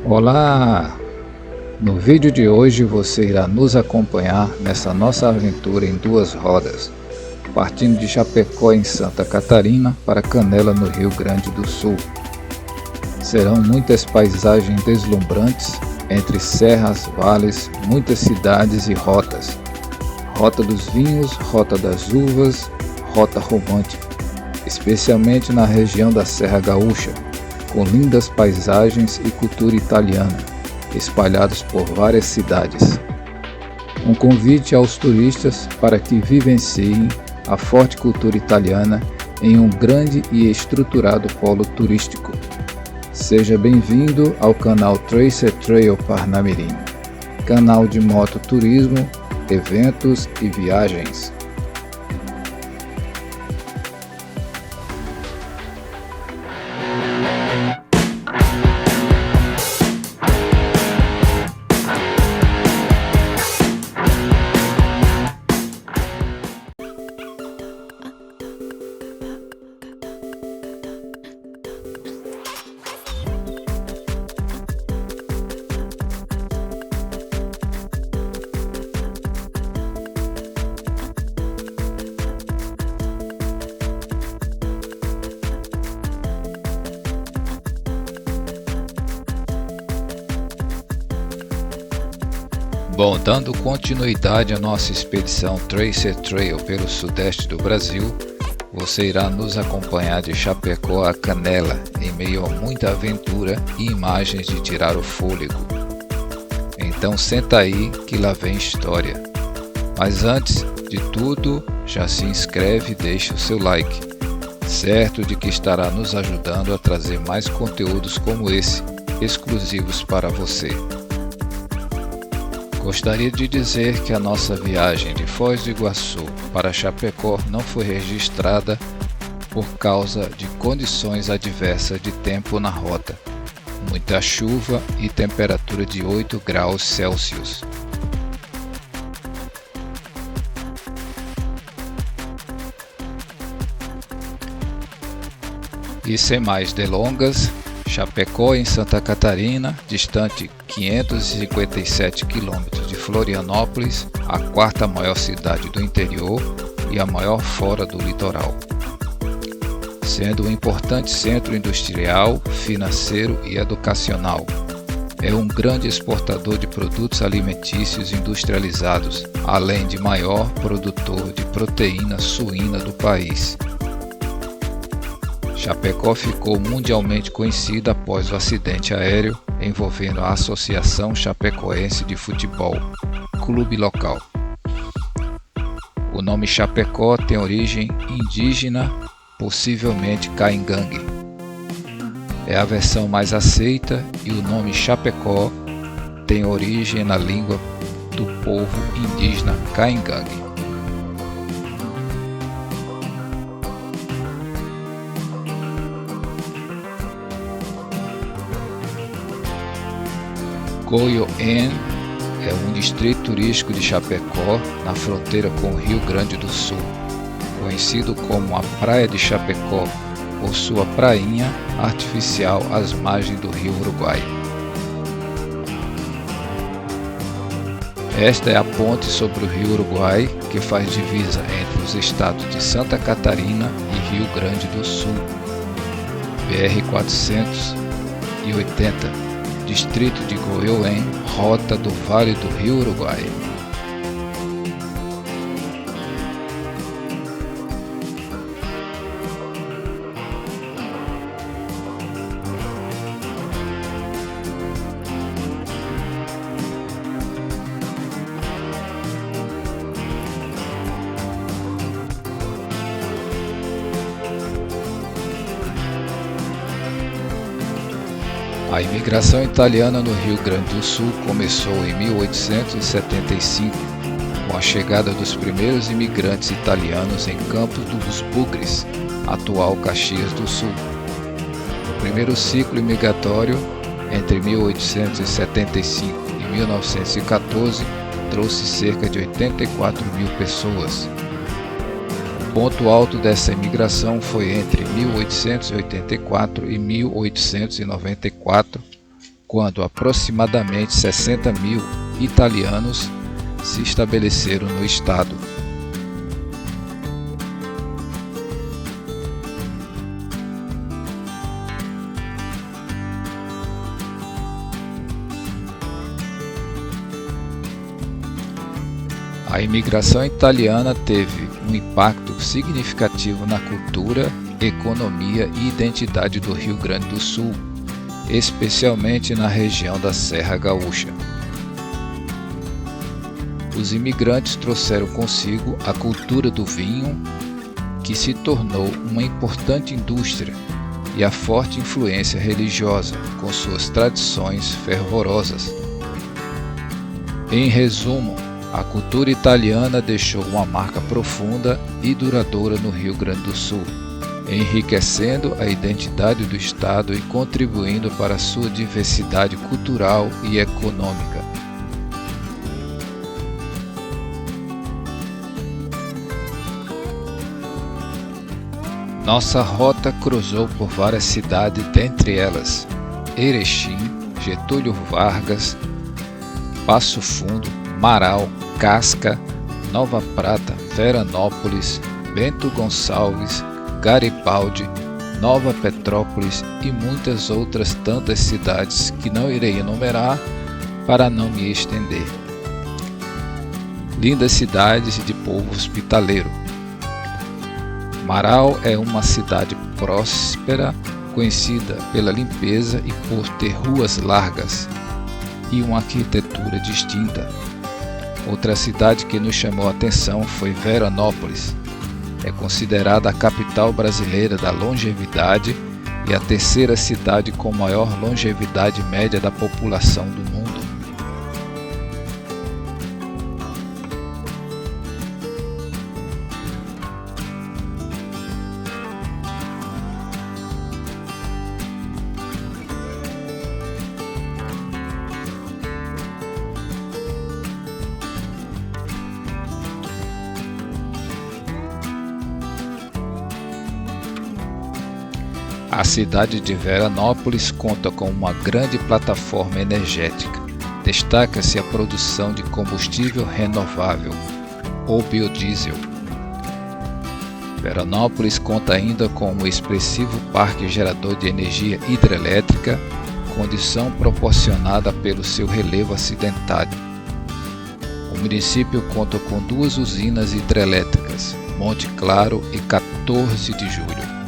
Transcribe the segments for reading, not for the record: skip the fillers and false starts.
Olá! No vídeo de hoje você irá nos acompanhar nessa nossa aventura em duas rodas, partindo de Chapecó em Santa Catarina para Canela no Rio Grande do Sul. Serão muitas paisagens deslumbrantes, entre serras, vales, muitas cidades e rotas. Rota dos vinhos, rota das uvas, rota romântica, especialmente na região da Serra Gaúcha, com lindas paisagens e cultura italiana, espalhados por várias cidades. Um convite aos turistas para que vivenciem a forte cultura italiana em um grande e estruturado polo turístico. Seja bem-vindo ao canal Tracer Trail Parnamirim, canal de mototurismo, eventos e viagens. Bom, dando continuidade à nossa expedição Tracer Trail pelo sudeste do Brasil, você irá nos acompanhar de Chapecó a Canela, em meio a muita aventura e imagens de tirar o fôlego. Então senta aí que lá vem história. Mas antes de tudo, já se inscreve e deixa o seu like, certo de que estará nos ajudando a trazer mais conteúdos como esse, exclusivos para você. Gostaria de dizer que a nossa viagem de Foz do Iguaçu para Chapecó não foi registrada por causa de condições adversas de tempo na rota, muita chuva e temperatura de 8 graus Celsius. E sem mais delongas, Chapecó em Santa Catarina, distante 557 km de Florianópolis, a quarta maior cidade do interior e a maior fora do litoral, sendo um importante centro industrial, financeiro e educacional. É um grande exportador de produtos alimentícios industrializados, além de maior produtor de proteína suína do país. Chapecó ficou mundialmente conhecida após o acidente aéreo envolvendo a Associação Chapecoense de Futebol, clube local. O nome Chapecó tem origem indígena, possivelmente caingangue. É a versão mais aceita e o nome Chapecó tem origem na língua do povo indígena caingangue. Goiôen é um distrito turístico de Chapecó, na fronteira com o Rio Grande do Sul, conhecido como a Praia de Chapecó, ou sua prainha artificial às margens do Rio Uruguai. Esta é a ponte sobre o Rio Uruguai que faz divisa entre os estados de Santa Catarina e Rio Grande do Sul. BR-480, distrito de Goiôen, rota do Vale do Rio Uruguai. A imigração italiana no Rio Grande do Sul começou em 1875, com a chegada dos primeiros imigrantes italianos em Campos dos Bugres, atual Caxias do Sul. O primeiro ciclo imigratório, entre 1875 e 1914, trouxe cerca de 84 mil pessoas. O ponto alto dessa imigração foi entre 1884 e 1894, quando aproximadamente 60 mil italianos se estabeleceram no estado. A imigração italiana teve um impacto significativo na cultura, economia e identidade do Rio Grande do Sul, especialmente na região da Serra Gaúcha. Os imigrantes trouxeram consigo a cultura do vinho, que se tornou uma importante indústria, e a forte influência religiosa, com suas tradições fervorosas. Em resumo, a cultura italiana deixou uma marca profunda e duradoura no Rio Grande do Sul, enriquecendo a identidade do estado e contribuindo para a sua diversidade cultural e econômica. Nossa rota cruzou por várias cidades, dentre elas Erechim, Getúlio Vargas, Passo Fundo, Marau, Casca, Nova Prata, Veranópolis, Bento Gonçalves, Garibaldi, Nova Petrópolis e muitas outras tantas cidades que não irei enumerar para não me estender. Lindas cidades de povo hospitaleiro. Marau é uma cidade próspera, conhecida pela limpeza e por ter ruas largas e uma arquitetura distinta. Outra cidade que nos chamou a atenção foi Veranópolis. É considerada a capital brasileira da longevidade e a terceira cidade com maior longevidade média da população do mundo. A cidade de Veranópolis conta com uma grande plataforma energética. Destaca-se a produção de combustível renovável, ou biodiesel. Veranópolis conta ainda com um expressivo parque gerador de energia hidrelétrica, condição proporcionada pelo seu relevo acidentado. O município conta com 2 usinas hidrelétricas, Monte Claro e 14 de Julho.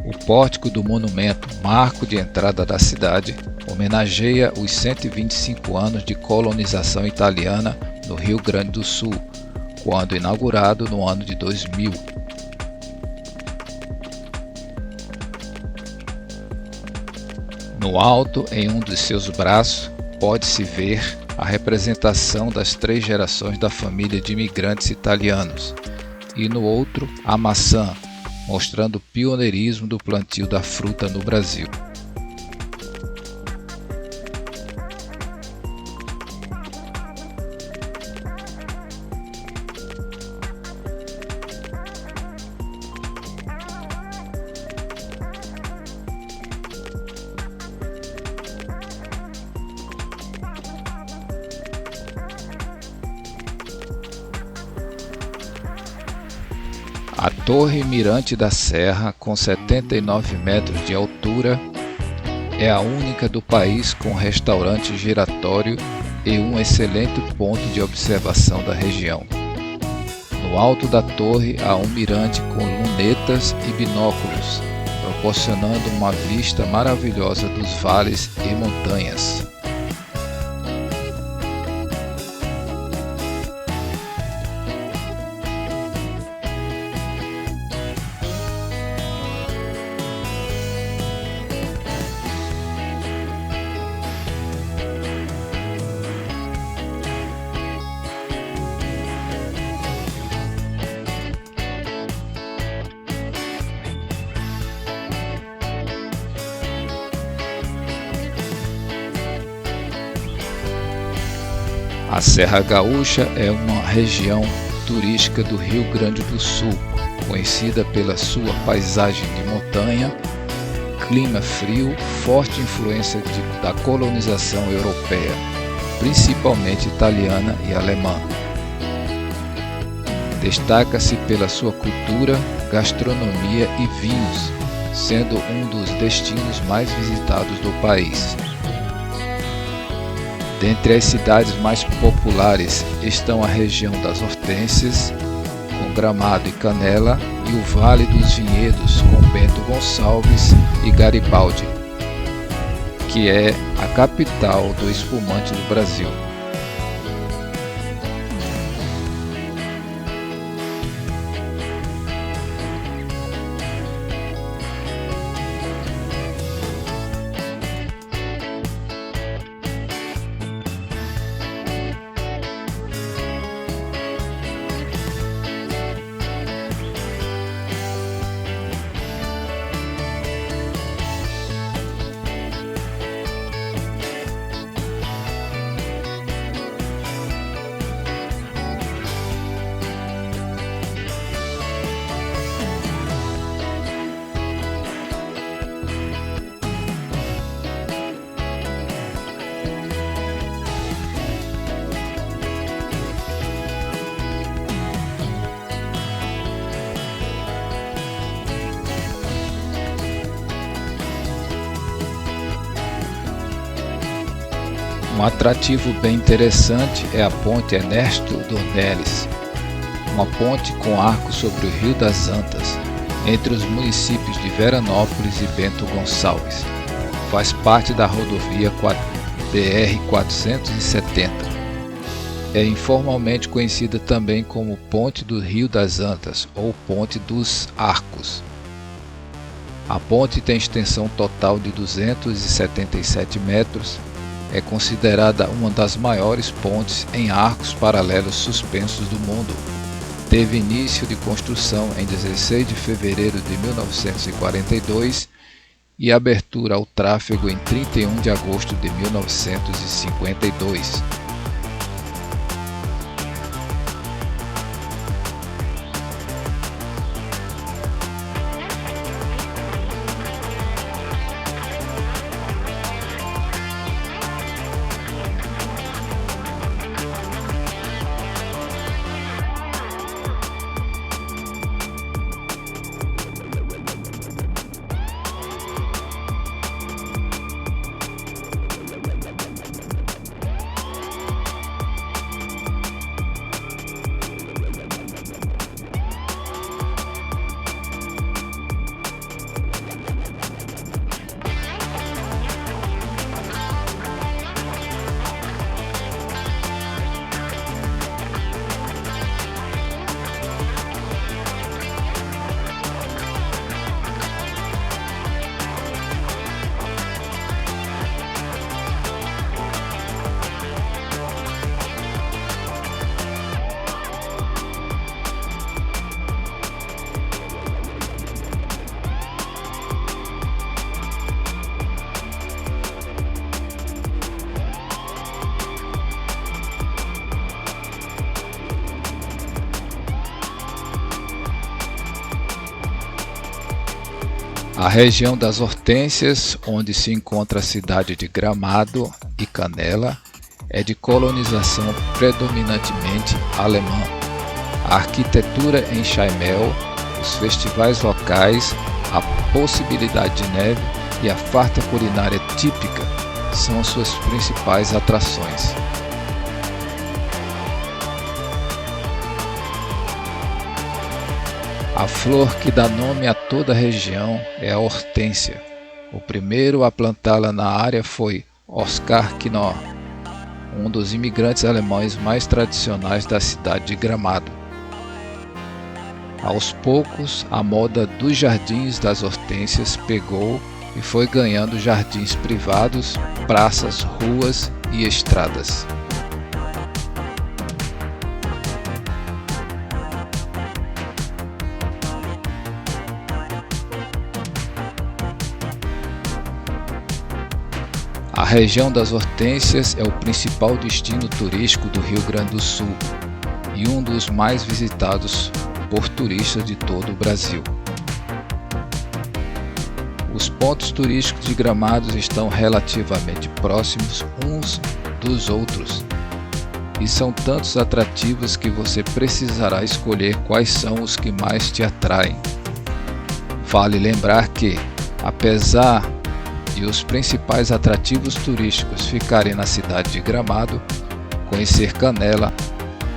O pórtico do monumento, marco de entrada da cidade, homenageia os 125 anos de colonização italiana no Rio Grande do Sul, quando inaugurado no ano de 2000. No alto, em um dos seus braços, pode-se ver a representação das 3 gerações da família de imigrantes italianos, e no outro, a maçã, mostrando o pioneirismo do plantio da fruta no Brasil. A Torre Mirante da Serra, com 79 metros de altura, é a única do país com restaurante giratório e um excelente ponto de observação da região. No alto da torre há um mirante com lunetas e binóculos, proporcionando uma vista maravilhosa dos vales e montanhas. A Serra Gaúcha é uma região turística do Rio Grande do Sul, conhecida pela sua paisagem de montanha, clima frio, forte influência da colonização europeia, principalmente italiana e alemã. Destaca-se pela sua cultura, gastronomia e vinhos, sendo um dos destinos mais visitados do país. Dentre as cidades mais populares estão a região das Hortênsias, com Gramado e Canela, e o Vale dos Vinhedos, com Bento Gonçalves e Garibaldi, que é a capital do espumante do Brasil. Um atrativo bem interessante é a Ponte Ernesto Dornelles, uma ponte com arco sobre o Rio das Antas, entre os municípios de Veranópolis e Bento Gonçalves. Faz parte da rodovia BR-470. É informalmente conhecida também como Ponte do Rio das Antas ou Ponte dos Arcos. A ponte tem extensão total de 277 metros. É considerada uma das maiores pontes em arcos paralelos suspensos do mundo. Teve início de construção em 16 de fevereiro de 1942 e abertura ao tráfego em 31 de agosto de 1952. A região das Hortênsias, onde se encontra a cidade de Gramado e Canela, é de colonização predominantemente alemã. A arquitetura em Chaimel, o os festivais locais, a possibilidade de neve e a farta culinária típica são suas principais atrações. A flor que dá nome a toda a região é a hortênsia. O primeiro a plantá-la na área foi Oskar Knorr, um dos imigrantes alemães mais tradicionais da cidade de Gramado. Aos poucos, a moda dos jardins das hortênsias pegou e foi ganhando jardins privados, praças, ruas e estradas. A região das hortênsias é o principal destino turístico do Rio Grande do Sul e um dos mais visitados por turistas de todo o Brasil. Os pontos turísticos de Gramado estão relativamente próximos uns dos outros e são tantos atrativos que você precisará escolher quais são os que mais te atraem. Vale lembrar que, apesar de os principais atrativos turísticos ficarem na cidade de Gramado, conhecer Canela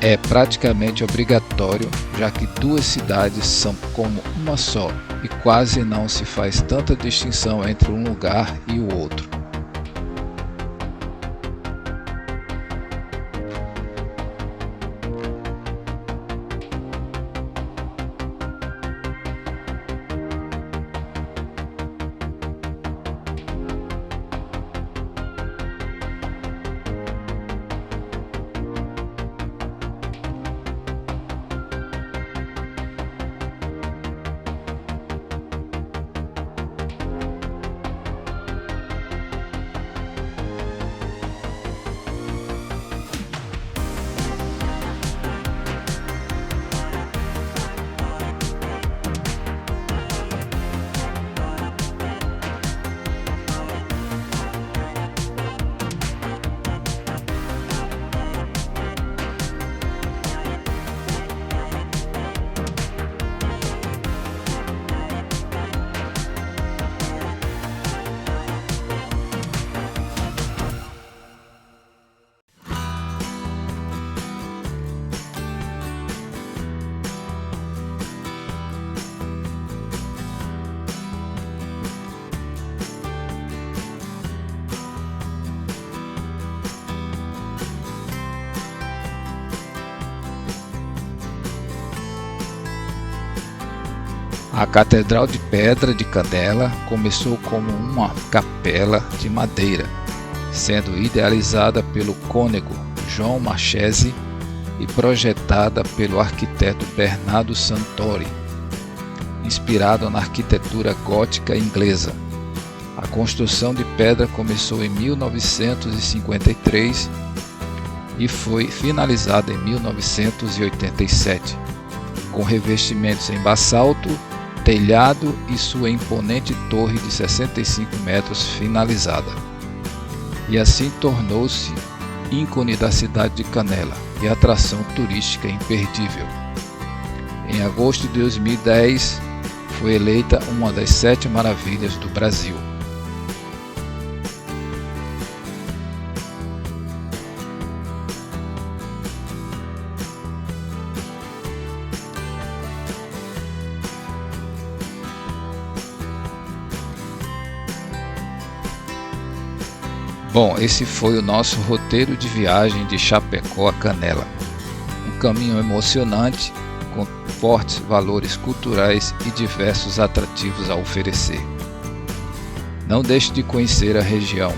é praticamente obrigatório, já que duas cidades são como uma só e quase não se faz tanta distinção entre um lugar e o outro. A Catedral de Pedra de Canela começou como uma capela de madeira, sendo idealizada pelo cônego João Marchesi e projetada pelo arquiteto Bernardo Santori, inspirado na arquitetura gótica inglesa. A construção de pedra começou em 1953 e foi finalizada em 1987, com revestimentos em basalto, telhado e sua imponente torre de 65 metros finalizada. E assim tornou-se ícone da cidade de Canela e atração turística imperdível. Em agosto de 2010, foi eleita uma das 7 maravilhas do Brasil. Bom, esse foi o nosso roteiro de viagem de Chapecó a Canela. Um caminho emocionante, com fortes valores culturais e diversos atrativos a oferecer. Não deixe de conhecer a região.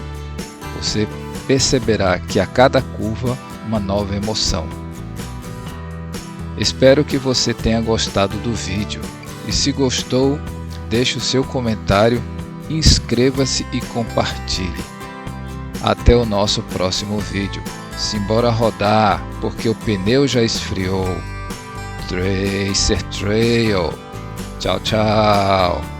Você perceberá que a cada curva uma nova emoção. Espero que você tenha gostado do vídeo e se gostou, deixe o seu comentário, inscreva-se e compartilhe. Até o nosso próximo vídeo. Simbora rodar, porque o pneu já esfriou. Tracer Trail. Tchau, tchau.